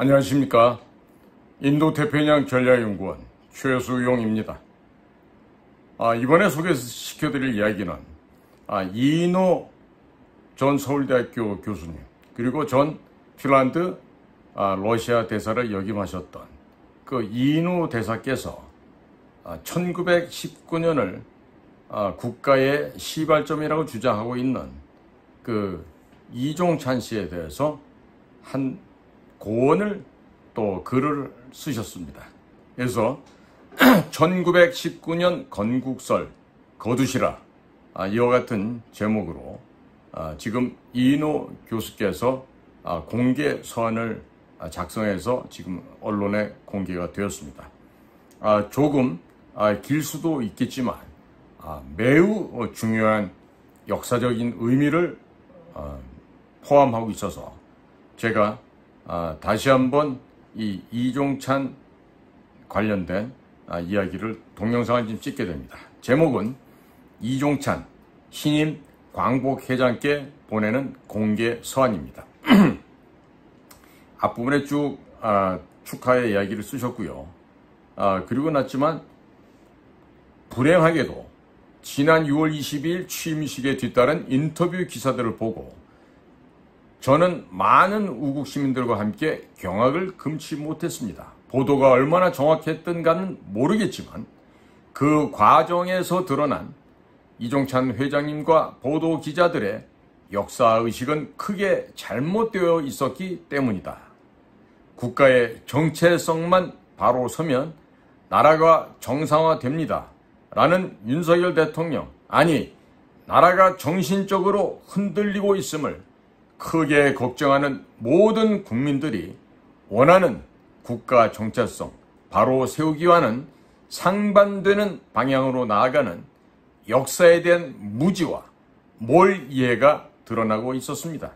안녕하십니까. 인도태평양 전략연구원 최수용입니다. 이번에 소개시켜드릴 이야기는 이인호 전 서울대학교 교수님, 그리고 전 핀란드 러시아 대사를 역임하셨던 그 이인호 대사께서 1919년을 국가의 시발점이라고 주장하고 있는 그 이종찬 씨에 대해서 한 고언을 또 글을 쓰셨습니다. 그래서 1919년 건국설 거두시라, 이와 같은 제목으로 지금 이인호 교수께서 공개 서한을 작성해서 지금 언론에 공개가 되었습니다. 조금 길 수도 있겠지만 매우 중요한 역사적인 의미를 포함하고 있어서 제가 다시 한번 이 이종찬 관련된 이야기를 동영상을 지금 찍게 됩니다. 제목은 이종찬 신임 광복회장께 보내는 공개 서한입니다. 앞부분에 쭉 축하의 이야기를 쓰셨고요. 그리고 났지만 불행하게도 지난 6월 22일 취임식에 뒤따른 인터뷰 기사들을 보고 저는 많은 우국 시민들과 함께 경악을 금치 못했습니다. 보도가 얼마나 정확했던가는 모르겠지만 그 과정에서 드러난 이종찬 회장님과 보도 기자들의 역사의식은 크게 잘못되어 있었기 때문이다. 국가의 정체성만 바로 서면 나라가 정상화됩니다. 라는 윤석열 대통령, 아니 나라가 정신적으로 흔들리고 있음을 크게 걱정하는 모든 국민들이 원하는 국가 정체성 바로 세우기와는 상반되는 방향으로 나아가는 역사에 대한 무지와 몰 이해가 드러나고 있었습니다.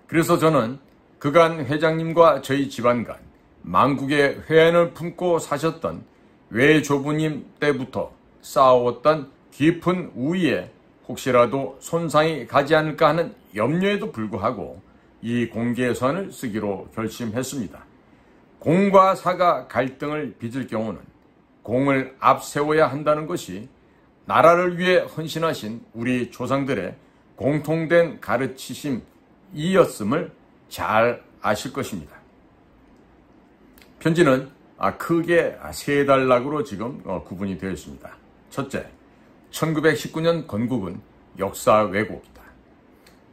그래서 저는 그간 회장님과 저희 집안 간 만국의 회한을 품고 사셨던 외조부님 때부터 쌓아왔던 깊은 우위에 혹시라도 손상이 가지 않을까 하는 염려에도 불구하고 이 공개 서한을 쓰기로 결심했습니다. 공과 사가 갈등을 빚을 경우는 공을 앞세워야 한다는 것이 나라를 위해 헌신하신 우리 조상들의 공통된 가르치심이었음을 잘 아실 것입니다. 편지는 크게 세 단락으로 지금 구분이 되어 있습니다. 첫째, 1919년 건국은 역사 왜곡이다.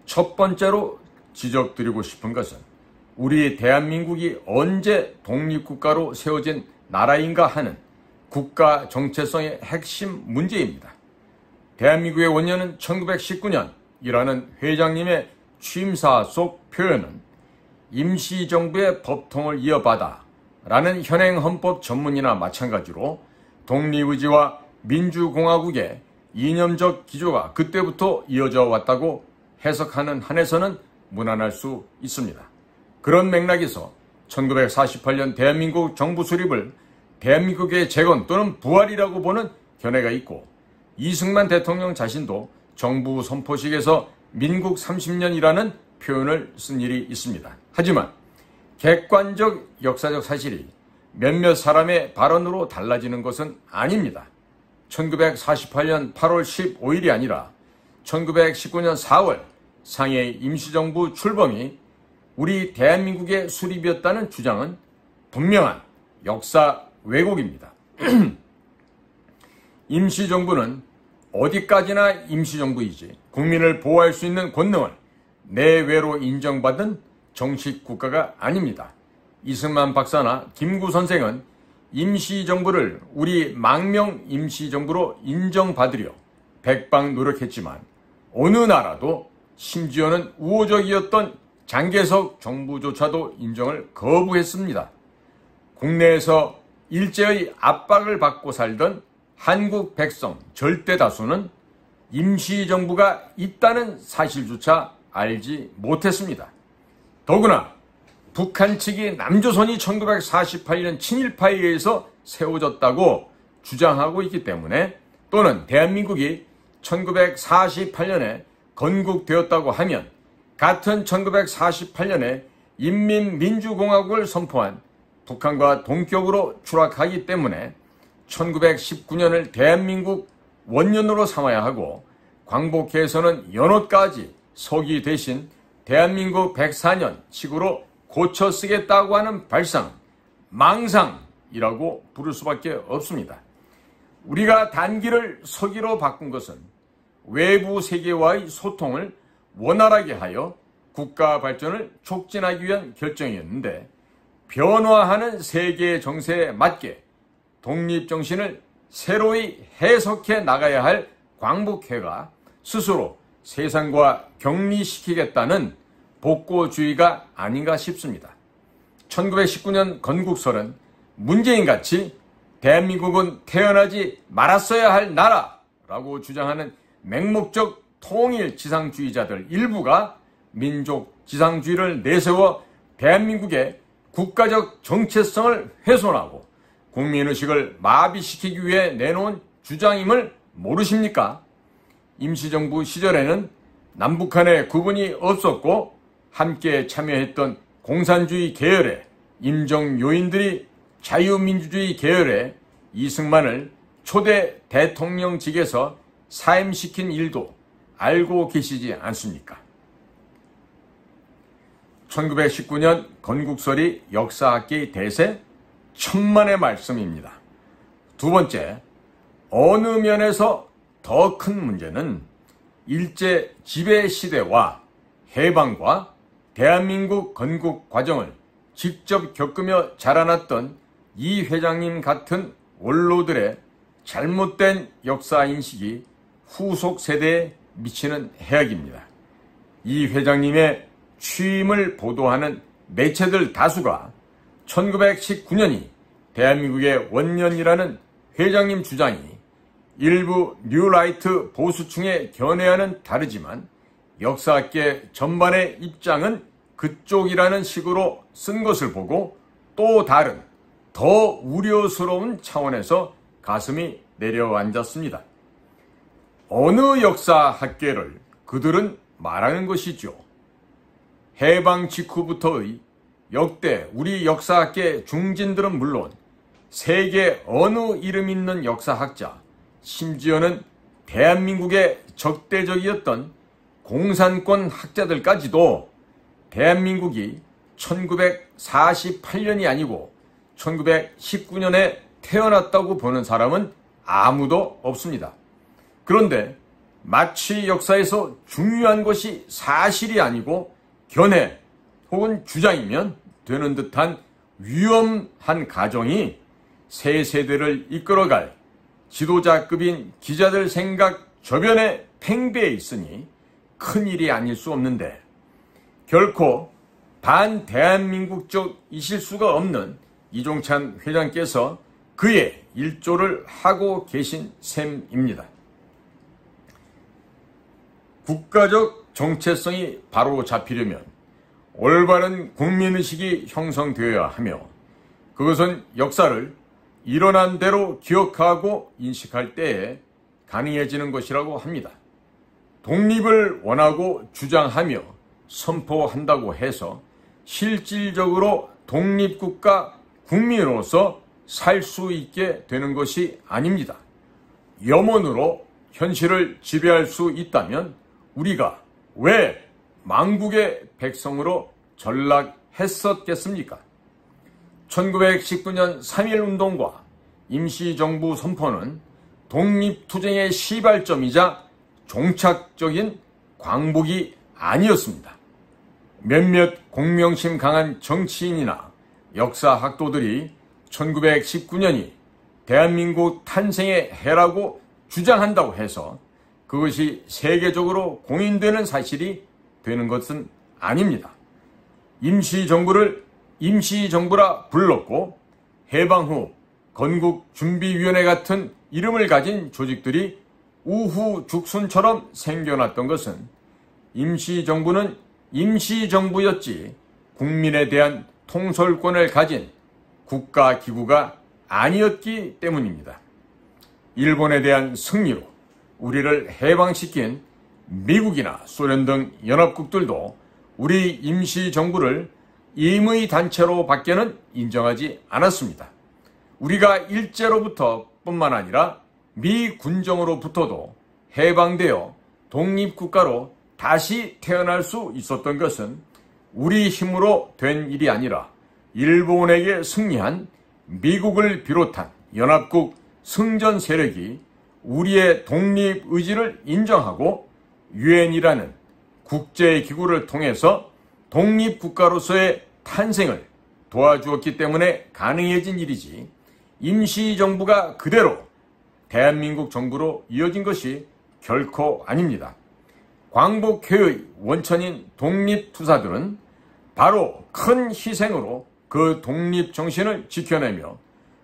첫 번째로 지적드리고 싶은 것은 우리 대한민국이 언제 독립국가로 세워진 나라인가 하는 국가 정체성의 핵심 문제입니다. 대한민국의 원년은 1919년이라는 회장님의 취임사 속 표현은 임시정부의 법통을 이어받아 라는 현행 헌법 전문이나 마찬가지로 독립의지와 민주공화국의 이념적 기조가 그때부터 이어져 왔다고 해석하는 한에서는 무난할 수 있습니다. 그런 맥락에서 1948년 대한민국 정부 수립을 대한민국의 재건 또는 부활이라고 보는 견해가 있고, 이승만 대통령 자신도 정부 선포식에서 민국 30년이라는 표현을 쓴 일이 있습니다. 하지만 객관적 역사적 사실이 몇몇 사람의 발언으로 달라지는 것은 아닙니다. 1948년 8월 15일이 아니라 1919년 4월 상해 임시정부 출범이 우리 대한민국의 수립이었다는 주장은 분명한 역사 왜곡입니다. 임시정부는 어디까지나 임시정부이지 국민을 보호할 수 있는 권능을 내외로 인정받은 정식 국가가 아닙니다. 이승만 박사나 김구 선생은 임시정부를 우리 망명 임시정부로 인정받으려 백방 노력했지만 어느 나라도 심지어는 우호적이었던 장개석 정부조차도 인정을 거부했습니다. 국내에서 일제의 압박을 받고 살던 한국 백성 절대 다수는 임시정부가 있다는 사실조차 알지 못했습니다. 더구나 북한 측이 남조선이 1948년 친일파에 의해서 세워졌다고 주장하고 있기 때문에, 또는 대한민국이 1948년에 건국되었다고 하면 같은 1948년에 인민민주공화국을 선포한 북한과 동격으로 추락하기 때문에 1919년을 대한민국 원년으로 삼아야 하고 광복해에서는 연호까지 서기 대신 대한민국 104년 식으로 고쳐 쓰겠다고 하는 발상, 망상이라고 부를 수밖에 없습니다. 우리가 단기를 서기로 바꾼 것은 외부 세계와의 소통을 원활하게 하여 국가 발전을 촉진하기 위한 결정이었는데, 변화하는 세계 정세에 맞게 독립정신을 새로이 해석해 나가야 할 광복회가 스스로 세상과 격리시키겠다는 복고주의가 아닌가 싶습니다. 1919년 건국설은 문재인같이 대한민국은 태어나지 말았어야 할 나라라고 주장하는 맹목적 통일지상주의자들 일부가 민족 지상주의를 내세워 대한민국의 국가적 정체성을 훼손하고 국민의식을 마비시키기 위해 내놓은 주장임을 모르십니까? 임시정부 시절에는 남북한의 구분이 없었고 함께 참여했던 공산주의 계열의 임정요인들이 자유민주주의 계열의 이승만을 초대 대통령직에서 사임시킨 일도 알고 계시지 않습니까? 1919년 건국설이 역사학계의 대세 천만의 말씀입니다. 두 번째, 어느 면에서 더 큰 문제는 일제 지배 시대와 해방과 대한민국 건국 과정을 직접 겪으며 자라났던 이 회장님 같은 원로들의 잘못된 역사 인식이 후속 세대에 미치는 해악입니다. 이 회장님의 취임을 보도하는 매체들 다수가 1919년이 대한민국의 원년이라는 회장님 주장이 일부 뉴라이트 보수층의 견해와는 다르지만 역사학계 전반의 입장은 그쪽이라는 식으로 쓴 것을 보고 또 다른 더 우려스러운 차원에서 가슴이 내려앉았습니다. 어느 역사학계를 그들은 말하는 것이죠. 해방 직후부터의 역대 우리 역사학계 중진들은 물론 세계 어느 이름 있는 역사학자, 심지어는 대한민국의 적대적이었던 공산권 학자들까지도 대한민국이 1948년이 아니고 1919년에 태어났다고 보는 사람은 아무도 없습니다. 그런데 마치 역사에서 중요한 것이 사실이 아니고 견해 혹은 주장이면 되는 듯한 위험한 가정이 새 세대를 이끌어갈 지도자급인 기자들 생각 저변에 팽배해 있으니 큰일이 아닐 수 없는데, 결코 반대한민국적이실 수가 없는 이종찬 회장께서 그의 일조를 하고 계신 셈입니다. 국가적 정체성이 바로 잡히려면 올바른 국민의식이 형성되어야 하며, 그것은 역사를 일어난 대로 기억하고 인식할 때에 가능해지는 것이라고 합니다. 독립을 원하고 주장하며 선포한다고 해서 실질적으로 독립국가 국민으로서 살 수 있게 되는 것이 아닙니다. 염원으로 현실을 지배할 수 있다면 우리가 왜 망국의 백성으로 전락했었겠습니까? 1919년 3.1운동과 임시정부 선포는 독립투쟁의 시발점이자 종착적인 광복이 아니었습니다. 몇몇 공명심 강한 정치인이나 역사학도들이 1919년이 대한민국 탄생의 해라고 주장한다고 해서 그것이 세계적으로 공인되는 사실이 되는 것은 아닙니다. 임시정부를 임시정부라 불렀고 해방 후 건국준비위원회 같은 이름을 가진 조직들이 우후죽순처럼 생겨났던 것은 임시정부는 임시정부였지 국민에 대한 통솔권을 가진 국가기구가 아니었기 때문입니다. 일본에 대한 승리로 우리를 해방시킨 미국이나 소련 등 연합국들도 우리 임시정부를 임의 단체로 밖에는 인정하지 않았습니다. 우리가 일제로부터 뿐만 아니라 미 군정으로부터도 해방되어 독립국가로 다시 태어날 수 있었던 것은 우리 힘으로 된 일이 아니라 일본에게 승리한 미국을 비롯한 연합국 승전 세력이 우리의 독립 의지를 인정하고 유엔이라는 국제기구를 통해서 독립국가로서의 탄생을 도와주었기 때문에 가능해진 일이지, 임시정부가 그대로 대한민국 정부로 이어진 것이 결코 아닙니다. 광복회의 원천인 독립투사들은 바로 큰 희생으로 그 독립정신을 지켜내며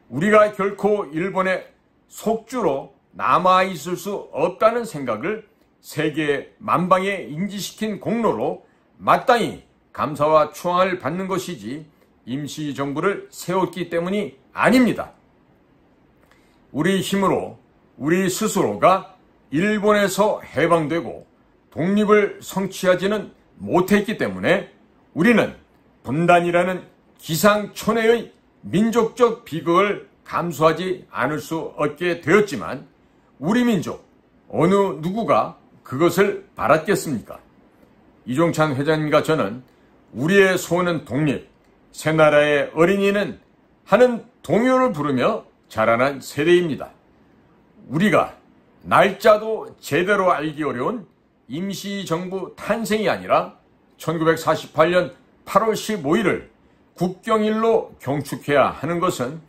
우리가 결코 일본의 속주로 남아있을 수 없다는 생각을 세계 만방에 인지시킨 공로로 마땅히 감사와 추앙을 받는 것이지 임시정부를 세웠기 때문이 아닙니다. 우리 힘으로 우리 스스로가 일본에서 해방되고 독립을 성취하지는 못했기 때문에 우리는 분단이라는 기상천외의 민족적 비극을 감수하지 않을 수 없게 되었지만 우리 민족 어느 누구가 그것을 바랐겠습니까? 이종찬 회장님과 저는 우리의 소원은 독립, 새나라의 어린이는 하는 동요를 부르며 자라난 세대입니다. 우리가 날짜도 제대로 알기 어려운 임시정부 탄생이 아니라 1948년 8월 15일을 국경일로 경축해야 하는 것은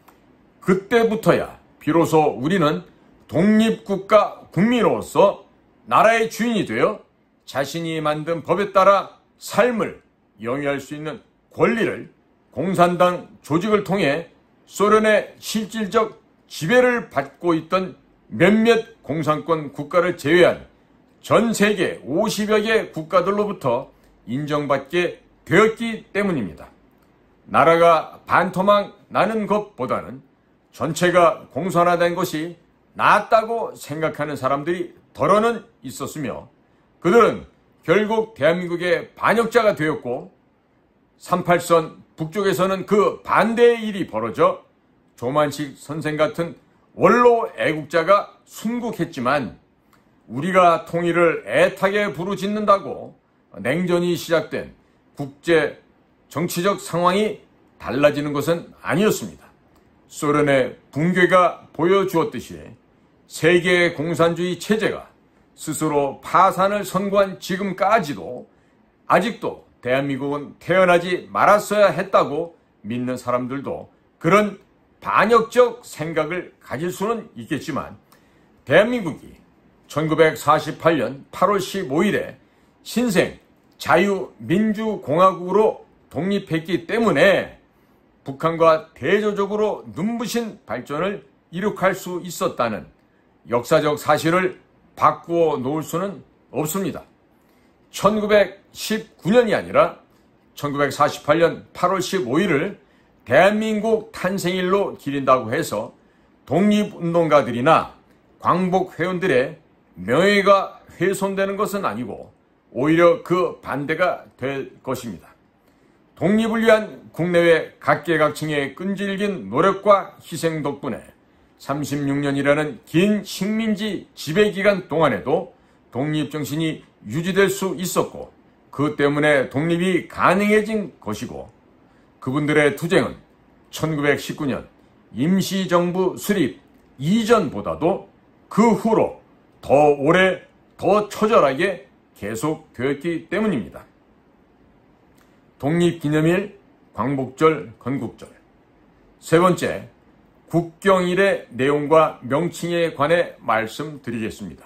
그때부터야 비로소 우리는 독립국가 국민으로서 나라의 주인이 되어 자신이 만든 법에 따라 삶을 영위할 수 있는 권리를 공산당 조직을 통해 소련의 실질적 지배를 받고 있던 몇몇 공산권 국가를 제외한 전 세계 50여 개 국가들로부터 인정받게 되었기 때문입니다. 나라가 반토막 나는 것보다는 전체가 공산화된 것이 낫다고 생각하는 사람들이 덜어는 있었으며 그들은 결국 대한민국의 반역자가 되었고 38선 북쪽에서는 그 반대의 일이 벌어져 조만식 선생 같은 원로 애국자가 순국했지만 우리가 통일을 애타게 부르짖는다고 냉전이 시작된 국제 정치적 상황이 달라지는 것은 아니었습니다. 소련의 붕괴가 보여주었듯이 세계 공산주의 체제가 스스로 파산을 선고한 지금까지도 아직도 대한민국은 태어나지 말았어야 했다고 믿는 사람들도 그런 반역적 생각을 가질 수는 있겠지만 대한민국이 1948년 8월 15일에 신생 자유민주공화국으로 독립했기 때문에 북한과 대조적으로 눈부신 발전을 이룩할 수 있었다는 역사적 사실을 바꾸어 놓을 수는 없습니다. 1919년이 아니라 1948년 8월 15일을 대한민국 탄생일로 기린다고 해서 독립운동가들이나 광복회원들의 명예가 훼손되는 것은 아니고 오히려 그 반대가 될 것입니다. 독립을 위한 국내외 각계각층의 끈질긴 노력과 희생 덕분에 36년이라는 긴 식민지 지배기간 동안에도 독립정신이 유지될 수 있었고 그 때문에 독립이 가능해진 것이고 그분들의 투쟁은 1919년 임시정부 수립 이전보다도 그 후로 더 오래 더 처절하게 계속되었기 때문입니다. 독립기념일, 광복절, 건국절. 세 번째, 국경일의 내용과 명칭에 관해 말씀드리겠습니다.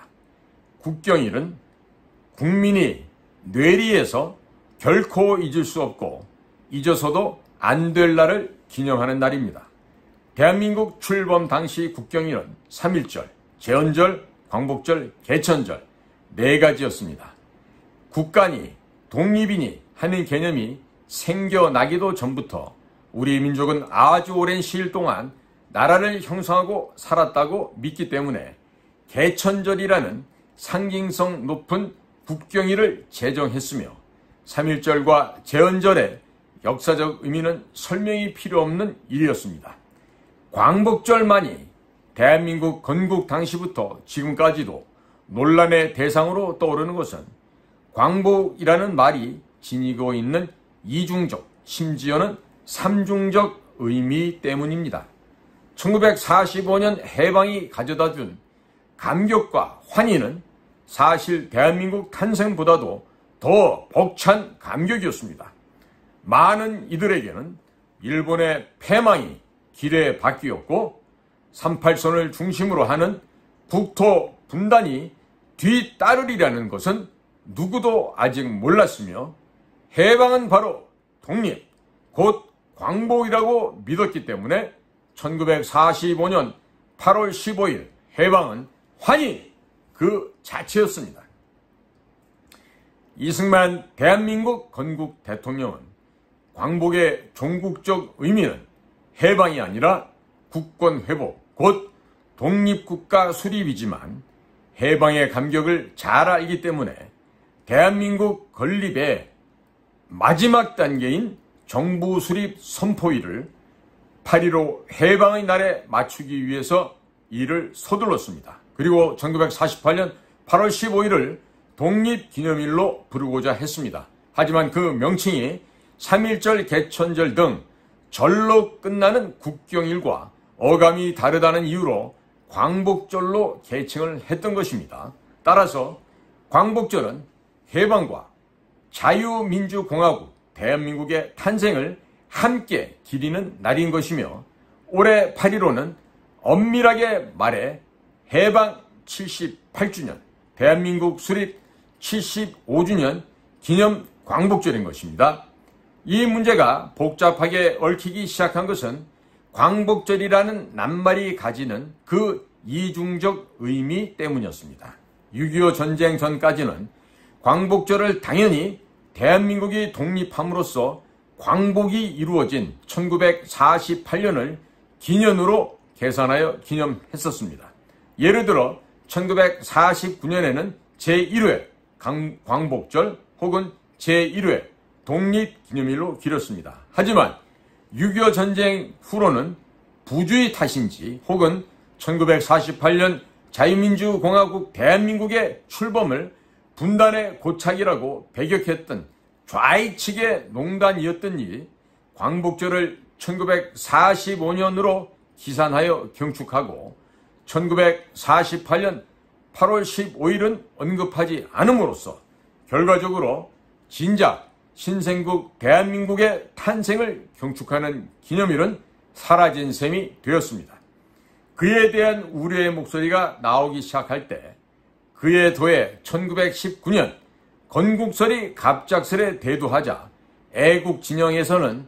국경일은 국민이 뇌리에서 결코 잊을 수 없고 잊어서도 안 될 날을 기념하는 날입니다. 대한민국 출범 당시 국경일은 3.1절, 제헌절, 광복절, 개천절 네 가지였습니다. 국가니 독립이니 하는 개념이 생겨나기도 전부터 우리 민족은 아주 오랜 시일 동안 나라를 형성하고 살았다고 믿기 때문에 개천절이라는 상징성 높은 국경일을 제정했으며 3.1절과 제헌절에 역사적 의미는 설명이 필요 없는 일이었습니다. 광복절만이 대한민국 건국 당시부터 지금까지도 논란의 대상으로 떠오르는 것은 광복이라는 말이 지니고 있는 이중적, 심지어는 삼중적 의미 때문입니다. 1945년 해방이 가져다준 감격과 환희는 사실 대한민국 탄생보다도 더 벅찬 감격이었습니다. 많은 이들에게는 일본의 패망이 기례바뀌었고 38선을 중심으로 하는 국토 분단이 뒤따르리라는 것은 누구도 아직 몰랐으며 해방은 바로 독립, 곧 광복이라고 믿었기 때문에 1945년 8월 15일 해방은 환희 그 자체였습니다. 이승만 대한민국 건국 대통령은 광복의 종국적 의미는 해방이 아니라 국권 회복, 곧 독립국가 수립이지만 해방의 감격을 잘 알기 때문에 대한민국 건립의 마지막 단계인 정부 수립 선포일을 8.15 해방의 날에 맞추기 위해서 이를 서둘렀습니다. 그리고 1948년 8월 15일을 독립기념일로 부르고자 했습니다. 하지만 그 명칭이 3.1절 개천절 등 절로 끝나는 국경일과 어감이 다르다는 이유로 광복절로 개칭을 했던 것입니다. 따라서 광복절은 해방과 자유민주공화국 대한민국의 탄생을 함께 기리는 날인 것이며 올해 8.15는 엄밀하게 말해 해방 78주년, 대한민국 수립 75주년 기념 광복절인 것입니다. 이 문제가 복잡하게 얽히기 시작한 것은 광복절이라는 낱말이 가지는 그 이중적 의미 때문이었습니다. 6.25 전쟁 전까지는 광복절을 당연히 대한민국이 독립함으로써 광복이 이루어진 1948년을 기년으로 계산하여 기념했었습니다. 예를 들어 1949년에는 제1회 광복절 혹은 제1회 독립기념일로 기렸습니다. 하지만 6.25 전쟁 후로는 부주의 탓인지 혹은 1948년 자유민주공화국 대한민국의 출범을 분단의 고착이라고 배격했던 좌익측의 농단이었던지 광복절을 1945년으로 기산하여 경축하고 1948년 8월 15일은 언급하지 않음으로써 결과적으로 진작 신생국 대한민국의 탄생을 경축하는 기념일은 사라진 셈이 되었습니다. 그에 대한 우려의 목소리가 나오기 시작할 때 그에 더해 1919년 건국설이 갑작스레 대두하자 애국 진영에서는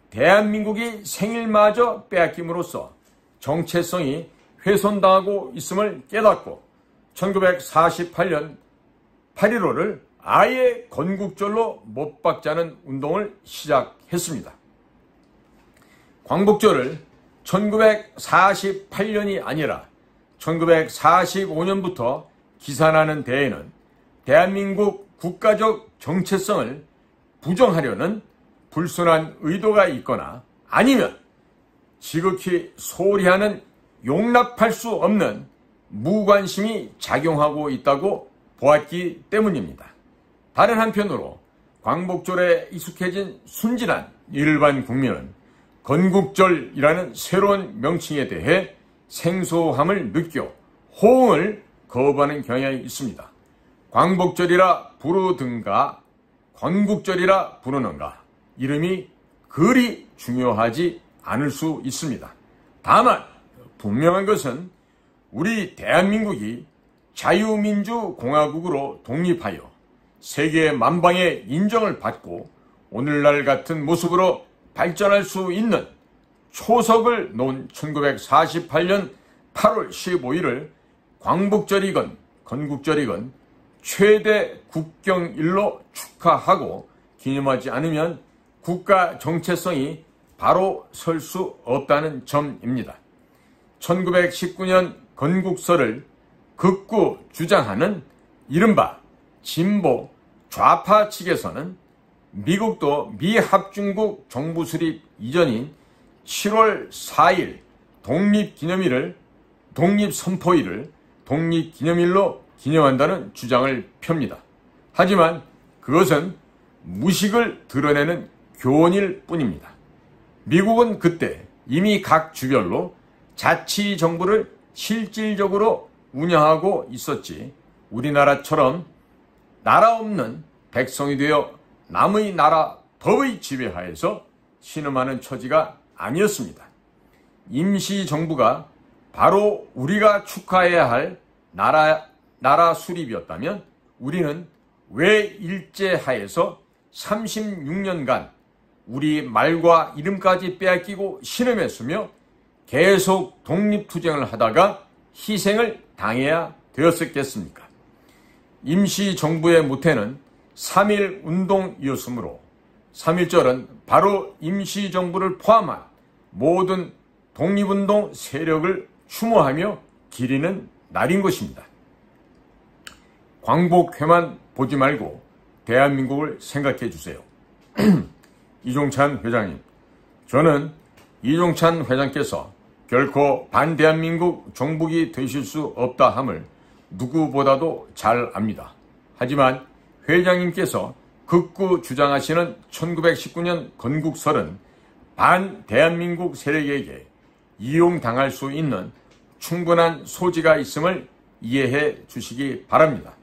대한민국이 생일마저 빼앗김으로써 정체성이 훼손당하고 있음을 깨닫고 1948년 8.15를 아예 건국절로 못 박자는 운동을 시작했습니다. 광복절을 1948년이 아니라 1945년부터 기산하는 데에는 대한민국 국가적 정체성을 부정하려는 불순한 의도가 있거나 아니면 지극히 소홀히 하는 용납할 수 없는 무관심이 작용하고 있다고 보았기 때문입니다. 다른 한편으로 광복절에 익숙해진 순진한 일반 국민은 건국절이라는 새로운 명칭에 대해 생소함을 느껴 호응을 거부하는 경향이 있습니다. 광복절이라 부르든가 건국절이라 부르는가 이름이 그리 중요하지 않을 수 있습니다. 다만 분명한 것은 우리 대한민국이 자유민주공화국으로 독립하여 세계 만방의 인정을 받고 오늘날 같은 모습으로 발전할 수 있는 초석을 놓은 1948년 8월 15일을 광복절이건 건국절이건 최대 국경일로 축하하고 기념하지 않으면 국가 정체성이 바로 설 수 없다는 점입니다. 1919년 건국설을 극구 주장하는 이른바 진보 좌파 측에서는 미국도 미합중국 정부 수립 이전인 7월 4일 독립선포일을 독립기념일로 기념한다는 주장을 펴니다. 하지만 그것은 무식을 드러내는 교훈일 뿐입니다. 미국은 그때 이미 각 주별로 자치정부를 실질적으로 운영하고 있었지 우리나라처럼 나라 없는 백성이 되어 남의 나라 법의 지배하에서 신음하는 처지가 아니었습니다. 임시정부가 바로 우리가 축하해야 할 나라 수립이었다면 우리는 왜 일제하에서 36년간 우리 말과 이름까지 빼앗기고 신음했으며 계속 독립투쟁을 하다가 희생을 당해야 되었었겠습니까? 임시정부의 모태는 3.1 운동이었으므로 3.1절은 바로 임시정부를 포함한 모든 독립운동 세력을 추모하며 기리는 날인 것입니다. 광복회만 보지 말고 대한민국을 생각해 주세요. 이종찬 회장님, 저는 이종찬 회장께서 결코 반대한민국 정북이 되실 수 없다 함을 누구보다도 잘 압니다. 하지만 회장님께서 극구 주장하시는 1919년 건국설은 반대한민국 세력에게 이용당할 수 있는 충분한 소지가 있음을 이해해 주시기 바랍니다.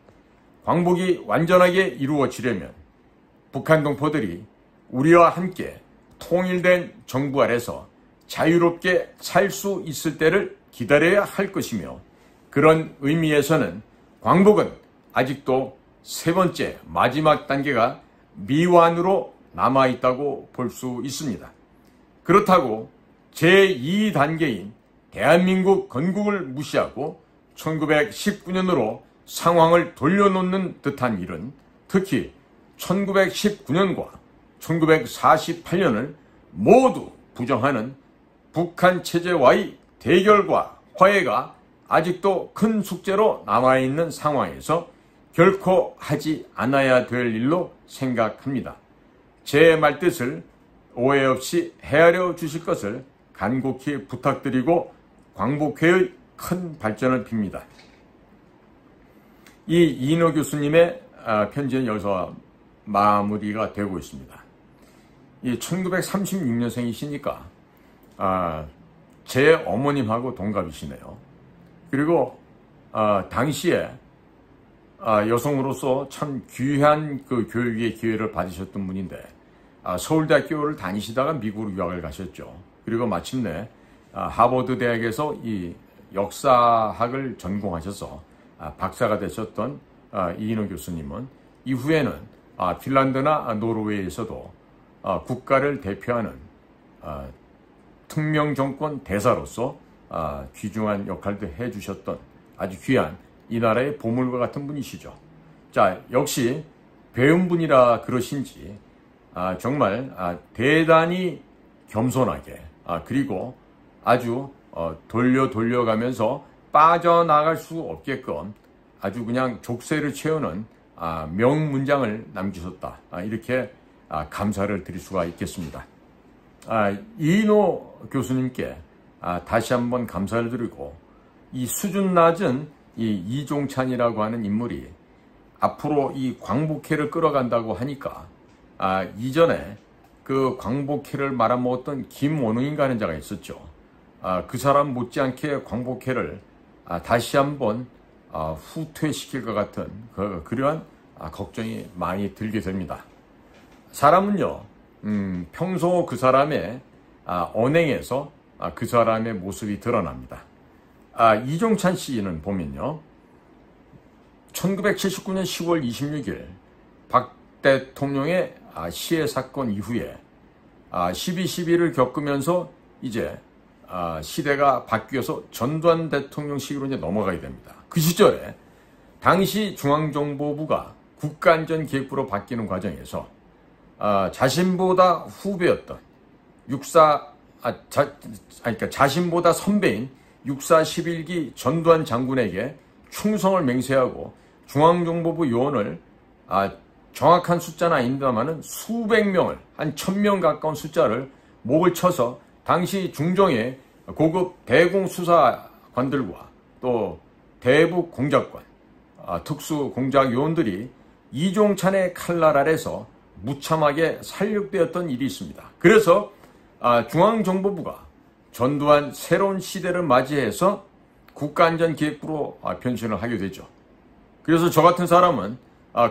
광복이 완전하게 이루어지려면 북한 동포들이 우리와 함께 통일된 정부 아래서 자유롭게 살 수 있을 때를 기다려야 할 것이며 그런 의미에서는 광복은 아직도 세 번째 마지막 단계가 미완으로 남아있다고 볼 수 있습니다. 그렇다고 제2단계인 대한민국 건국을 무시하고 1919년으로 상황을 돌려놓는 듯한 일은 특히 1919년과 1948년을 모두 부정하는 북한 체제와의 대결과 화해가 아직도 큰 숙제로 남아있는 상황에서 결코 하지 않아야 될 일로 생각합니다. 제 말뜻을 오해 없이 헤아려 주실 것을 간곡히 부탁드리고 광복회의 큰 발전을 빕니다. 이 이인호 교수님의 편지는 여기서 마무리가 되고 있습니다. 이 1936년생이시니까 제 어머님하고 동갑이시네요. 그리고 당시에 여성으로서 참 귀한 그 교육의 기회를 받으셨던 분인데 서울대학교를 다니시다가 미국으로 유학을 가셨죠. 그리고 마침내 하버드 대학에서 이 역사학을 전공하셔서 박사가 되셨던 이인호 교수님은 이후에는 핀란드나 노르웨이에서도 국가를 대표하는 특명정권 대사로서 귀중한 역할도 해주셨던 아주 귀한 이 나라의 보물과 같은 분이시죠. 자, 역시 배운 분이라 그러신지 정말 대단히 겸손하게 그리고 아주 돌려가면서 빠져나갈 수 없게끔 아주 그냥 족쇄를 채우는 명문장을 남기셨다. 이렇게 감사를 드릴 수가 있겠습니다. 이인호 교수님께 다시 한번 감사를 드리고 이 수준 낮은 이 이종찬이라고 하는 인물이 앞으로 이 광복회를 끌어간다고 하니까 이전에 그 광복회를 말아먹었던 김원웅인가 하는 자가 있었죠. 그 사람 못지않게 광복회를 다시 한번 후퇴시킬 것 같은 그러한 걱정이 많이 들게 됩니다. 사람은요, 평소 그 사람의 언행에서 그 사람의 모습이 드러납니다. 이종찬 씨는 보면요, 1979년 10월 26일 박 대통령의 시해 사건 이후에 12.12를 겪으면서 이제 시대가 바뀌어서 전두환 대통령식으로 이제 넘어가게 됩니다. 그 시절에 당시 중앙정보부가 국가안전기획부로 바뀌는 과정에서 자신보다 후배였던 자신보다 선배인 육사 11기 전두환 장군에게 충성을 맹세하고 중앙정보부 요원을 정확한 숫자는 아닙니다만은 수백 명을, 한 1000명 가까운 숫자를 목을 쳐서 당시 중정의 고급 대공수사관들과 또 대북 공작관, 특수공작요원들이 이종찬의 칼날 아래서 무참하게 살육되었던 일이 있습니다. 그래서 중앙정보부가 전두환 새로운 시대를 맞이해서 국가안전기획부로 변신을 하게 되죠. 그래서 저 같은 사람은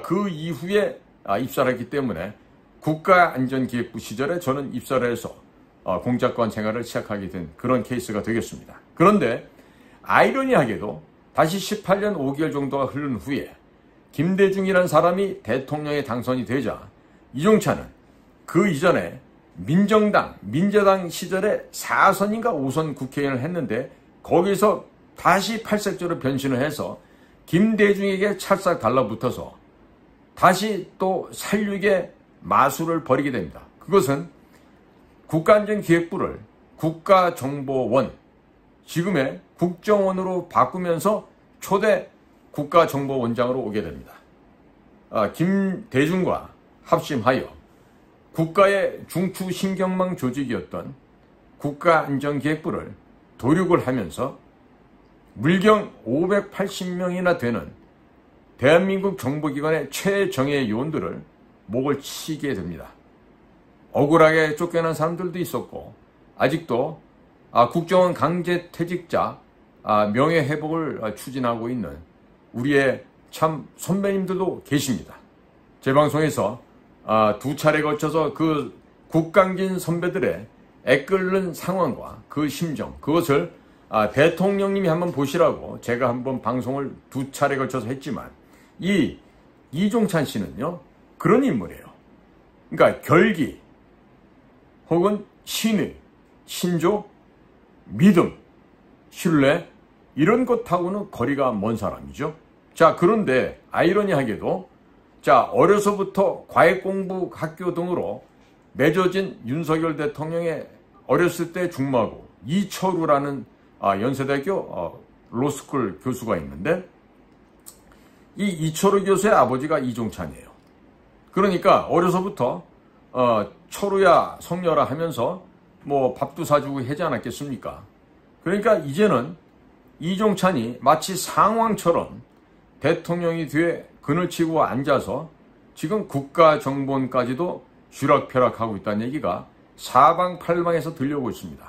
그 이후에 입사를 했기 때문에 국가안전기획부 시절에 저는 입사를 해서 공작관 생활을 시작하게 된 그런 케이스가 되겠습니다. 그런데 아이러니하게도 다시 18년 5개월 정도가 흐른 후에 김대중이라는 사람이 대통령에 당선이 되자 이종찬은 그 이전에 민재당 시절에 4선인가 5선 국회의원을 했는데 거기서 다시 팔색조로 변신을 해서 김대중에게 찰싹 달라붙어서 다시 또 살육의 마술을 벌이게 됩니다. 그것은 국가안전기획부를 국가정보원, 지금의 국정원으로 바꾸면서 초대 국가정보원장으로 오게 됩니다. 김대중과 합심하여 국가의 중추신경망 조직이었던 국가안전기획부를 도륙을 하면서 물경 580명이나 되는 대한민국 정보기관의 최정예 요원들을 목을 치게 됩니다. 억울하게 쫓겨난 사람들도 있었고 아직도 국정원 강제퇴직자 명예회복을 추진하고 있는 우리의 참 선배님들도 계십니다. 제 방송에서 두 차례 걸쳐서 그 국강진 선배들의 애끓는 상황과 그 심정, 그것을 대통령님이 한번 보시라고 제가 한번 방송을 두 차례 걸쳐서 했지만 이 이종찬 씨는요 그런 인물이에요. 그러니까 결기 혹은 신의, 신조, 믿음, 신뢰 이런 것하고는 거리가 먼 사람이죠. 자, 그런데 아이러니하게도 어려서부터 과외공부 학교 등으로 맺어진 윤석열 대통령의 어렸을 때 중마고 이철우라는 연세대학교 로스쿨 교수가 있는데 이 이철우 교수의 아버지가 이종찬이에요. 그러니까 어려서부터 철우야 성녀라 하면서 뭐 밥도 사주고 하지 않았겠습니까? 그러니까 이제는 이종찬이 마치 상왕처럼 대통령이 뒤에 그늘 치고 앉아서 지금 국가정보원까지도 쥐락펴락하고 있다는 얘기가 사방팔방에서 들려오고 있습니다.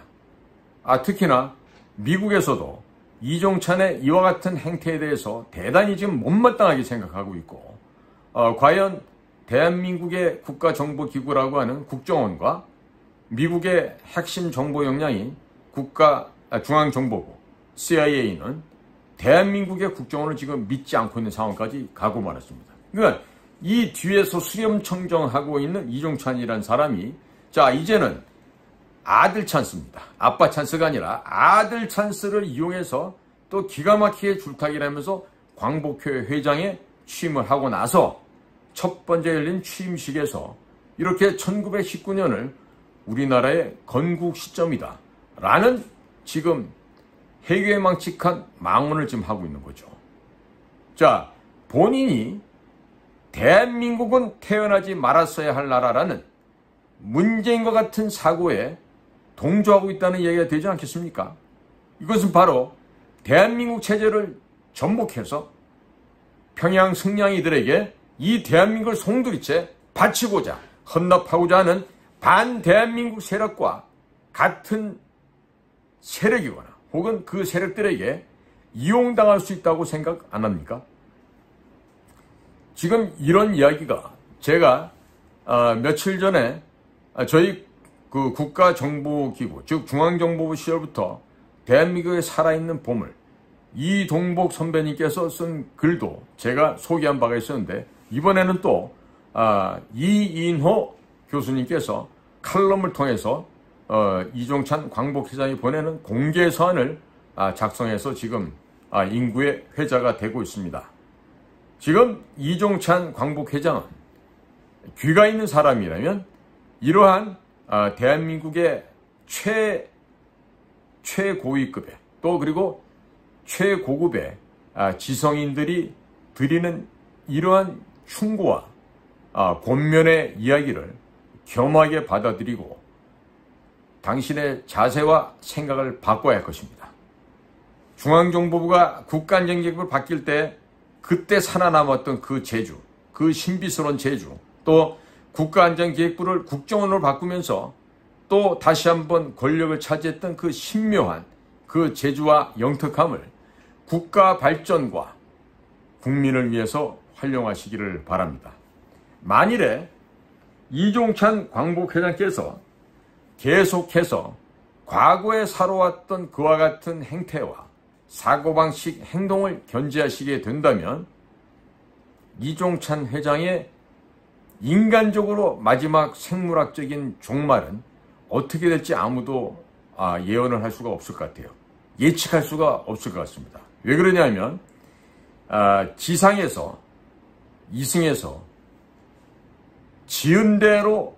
특히나 미국에서도 이종찬의 이와 같은 행태에 대해서 대단히 지금 못마땅하게 생각하고 있고 과연 대한민국의 국가정보기구라고 하는 국정원과 미국의 핵심 정보 역량인 중앙정보부 CIA는 대한민국의 국정원을 지금 믿지 않고 있는 상황까지 가고 말았습니다. 그러니까 이 뒤에서 수렴청정하고 있는 이종찬이라는 사람이 이제는 아들 찬스입니다. 아빠 찬스가 아니라 아들 찬스를 이용해서 또 기가 막히게 줄타기를 하면서 광복회 회장에 취임을 하고 나서 첫 번째 열린 취임식에서 이렇게 1919년을 우리나라의 건국 시점이다 라는 지금 해괴망측한 망언을 지금 하고 있는 거죠. 본인이 대한민국은 태어나지 말았어야 할 나라라는 문재인과 같은 사고에 동조하고 있다는 얘기가 되지 않겠습니까? 이것은 바로 대한민국 체제를 전복해서 평양 승냥이들에게 이 대한민국을 송두리째 바치고자 헌납하고자 하는 반대한민국 세력과 같은 세력이거나 혹은 그 세력들에게 이용당할 수 있다고 생각 안 합니까? 지금 이런 이야기가 제가 며칠 전에 저희 그 국가정보기구 즉 중앙정보부 시절부터 대한민국에 살아있는 보물 이동복 선배님께서 쓴 글도 제가 소개한 바가 있었는데 이번에는 또 이인호 교수님께서 칼럼을 통해서 이종찬 광복회장이 보내는 공개 서한을 작성해서 지금 인구의 회자가 되고 있습니다. 지금 이종찬 광복회장은 귀가 있는 사람이라면 이러한 대한민국의 최고위급의 또 그리고 최고급의 지성인들이 드리는 이러한 충고와 권면의 이야기를 겸하게 받아들이고 당신의 자세와 생각을 바꿔야 할 것입니다. 중앙정보부가 국가안전계획을 바뀔 때 그때 살아남았던 그 재주, 그 신비스러운 재주, 또 국가안전기획부를 국정원으로 바꾸면서 또 다시 한번 권력을 차지했던 그 신묘한 그 재주와 영특함을 국가 발전과 국민을 위해서 활용하시기를 바랍니다. 만일에 이종찬 광복회장께서 계속해서 과거에 살아왔던 그와 같은 행태와 사고방식 행동을 견제하시게 된다면 이종찬 회장의 인간적으로 마지막 생물학적인 종말은 어떻게 될지 아무도 예언을 할 수가 없을 것 같아요. 예측할 수가 없을 것 같습니다. 왜 그러냐면 지상에서 이승에서 지은 대로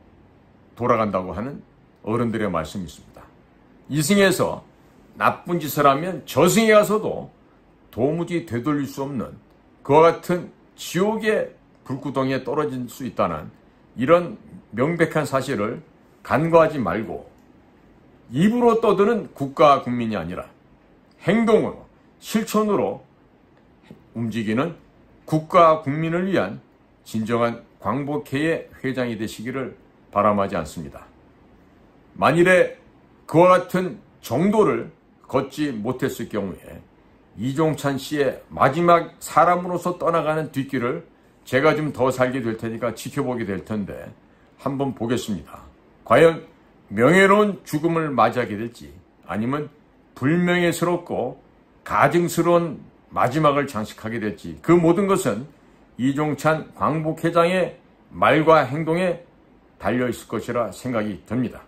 돌아간다고 하는 어른들의 말씀이 있습니다. 이승에서 나쁜 짓을 하면 저승에 가서도 도무지 되돌릴 수 없는 그와 같은 지옥의 불구덩이에 떨어질 수 있다는 이런 명백한 사실을 간과하지 말고 입으로 떠드는 국가 국민이 아니라 행동으로 실천으로 움직이는 국가 국민을 위한 진정한 광복회의 회장이 되시기를 바람하지 않습니다. 만일에 그와 같은 정도를 걷지 못했을 경우에 이종찬 씨의 마지막 사람으로서 떠나가는 뒷길을 제가 좀 더 살게 될 테니까 지켜보게 될 텐데 한번 보겠습니다. 과연 명예로운 죽음을 맞이하게 될지 아니면 불명예스럽고 가증스러운 마지막을 장식하게 될지 그 모든 것은 이종찬 광복회장의 말과 행동에 달려있을 것이라 생각이 듭니다.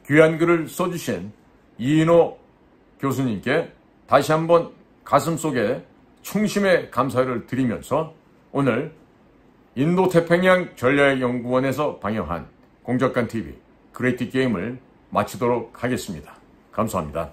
귀한 글을 써주신 이인호 교수님께 다시 한번 가슴속에 충심의 감사를 드리면서 오늘 인도태평양 전략연구원에서 방영한 공적관TV 그레이트 게임을 마치도록 하겠습니다. 감사합니다.